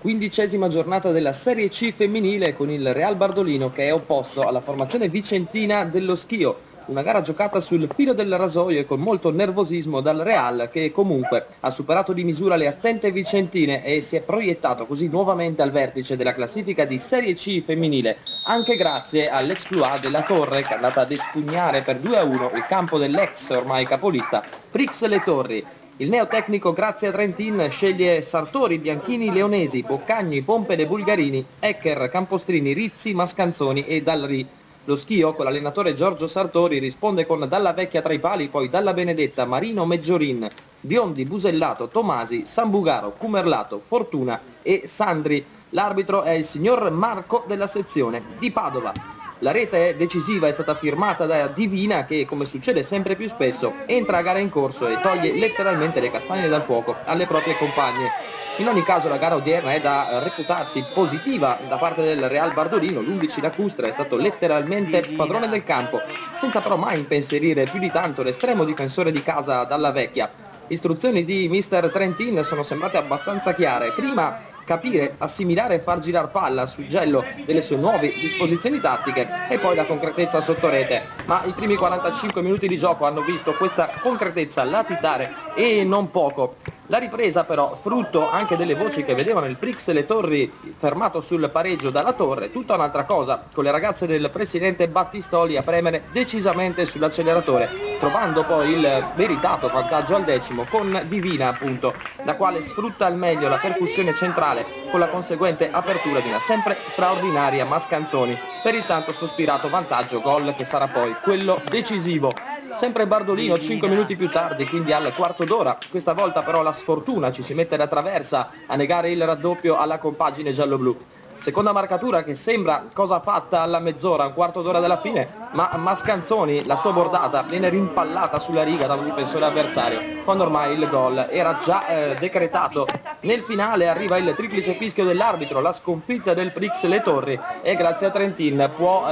15ª giornata della Serie C femminile con il Real Bardolino che è opposto alla formazione vicentina dello Schio. Una gara giocata sul filo del rasoio e con molto nervosismo dal Real che comunque ha superato di misura le attente vicentine e si è proiettato così nuovamente al vertice della classifica di Serie C femminile, anche grazie all'exploit della Torre che è andata ad espugnare per 2-1 il campo dell'ex ormai capolista Prix Le Torri. Il neotecnico Grazia Trentin sceglie Sartori, Bianchini, Leonesi, Boccagni, Pompede, Bulgarini, Ecker, Campostrini, Rizzi, Mascanzoni e Dalri. Lo Schio, con l'allenatore Giorgio Sartori, risponde con Dalla Vecchia tra i pali, poi Dalla Benedetta, Marino, Meggiorin, Biondi, Busellato, Tomasi, Sambugaro, Cumerlato, Fortuna e Sandri. L'arbitro è il signor Marco della sezione di Padova. La rete decisiva è stata firmata da Divina che, come succede sempre più spesso, entra a gara in corso e toglie letteralmente le castagne dal fuoco alle proprie compagne. In ogni caso la gara odierna è da reputarsi positiva da parte del Real Bardolino. L'11 lacustre è stato letteralmente padrone del campo, senza però mai impensierire più di tanto l'estremo difensore di casa Dalla Vecchia. Istruzioni di Mr. Trentin sono sembrate abbastanza chiare. Prima capire, assimilare e far girar palla al suggello delle sue nuove disposizioni tattiche e poi la concretezza sotto rete. Ma i primi 45 minuti di gioco hanno visto questa concretezza latitare e non poco. La ripresa però, frutto anche delle voci che vedevano il Prix Le Torri fermato sul pareggio dalla Torre, tutta un'altra cosa, con le ragazze del presidente Battistoli a premere decisamente sull'acceleratore, trovando poi il meritato vantaggio al decimo con Divina appunto, la quale sfrutta al meglio la percussione centrale con la conseguente apertura di una sempre straordinaria Mascanzoni per il tanto sospirato vantaggio gol che sarà poi quello decisivo. Sempre Bardolino 5 minuti più tardi, quindi al quarto d'ora, questa volta però la sfortuna ci si mette da traversa a negare il raddoppio alla compagine giallo-blu. Seconda marcatura che sembra cosa fatta alla mezz'ora, un quarto d'ora dalla fine, ma Mascanzoni, la sua bordata, viene rimpallata sulla riga da un difensore avversario, quando ormai il gol era già decretato. Nel finale arriva il triplice fischio dell'arbitro, la sconfitta del Prix Le Torri e grazie a Trentin può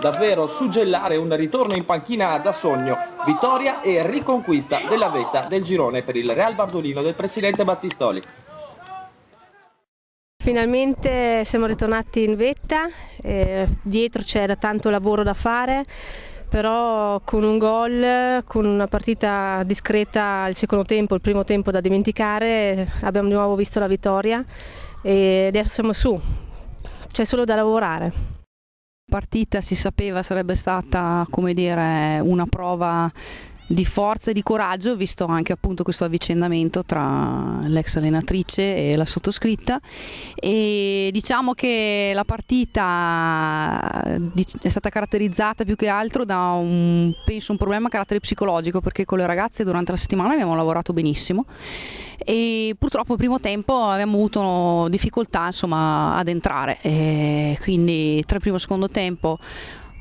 davvero suggellare un ritorno in panchina da sogno, vittoria e riconquista della vetta del girone per il Real Bardolino del presidente Battistoli. Finalmente siamo ritornati in vetta, dietro c'è da tanto lavoro da fare, però con un gol, con una partita discreta il secondo tempo, il primo tempo da dimenticare, abbiamo di nuovo visto la vittoria e adesso siamo su, c'è solo da lavorare. La partita si sapeva sarebbe stata, come dire, una prova di forza e di coraggio, visto anche appunto questo avvicendamento tra l'ex allenatrice e la sottoscritta, e diciamo che la partita è stata caratterizzata più che altro da penso un problema a carattere psicologico, perché con le ragazze durante la settimana abbiamo lavorato benissimo e purtroppo il primo tempo abbiamo avuto difficoltà insomma ad entrare, e quindi tra il primo e il secondo tempo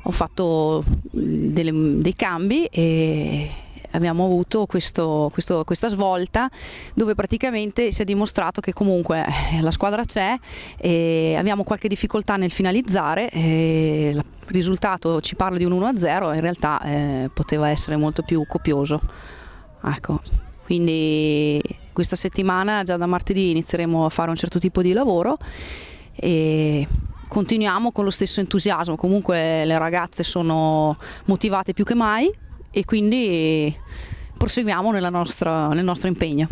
ho fatto dei cambi e abbiamo avuto questa svolta dove praticamente si è dimostrato che comunque la squadra c'è e abbiamo qualche difficoltà nel finalizzare e il risultato ci parla di un 1-0, in realtà poteva essere molto più copioso. Ecco, quindi questa settimana già da martedì inizieremo a fare un certo tipo di lavoro e continuiamo con lo stesso entusiasmo. Comunque le ragazze sono motivate più che mai e quindi proseguiamo nel nostro impegno.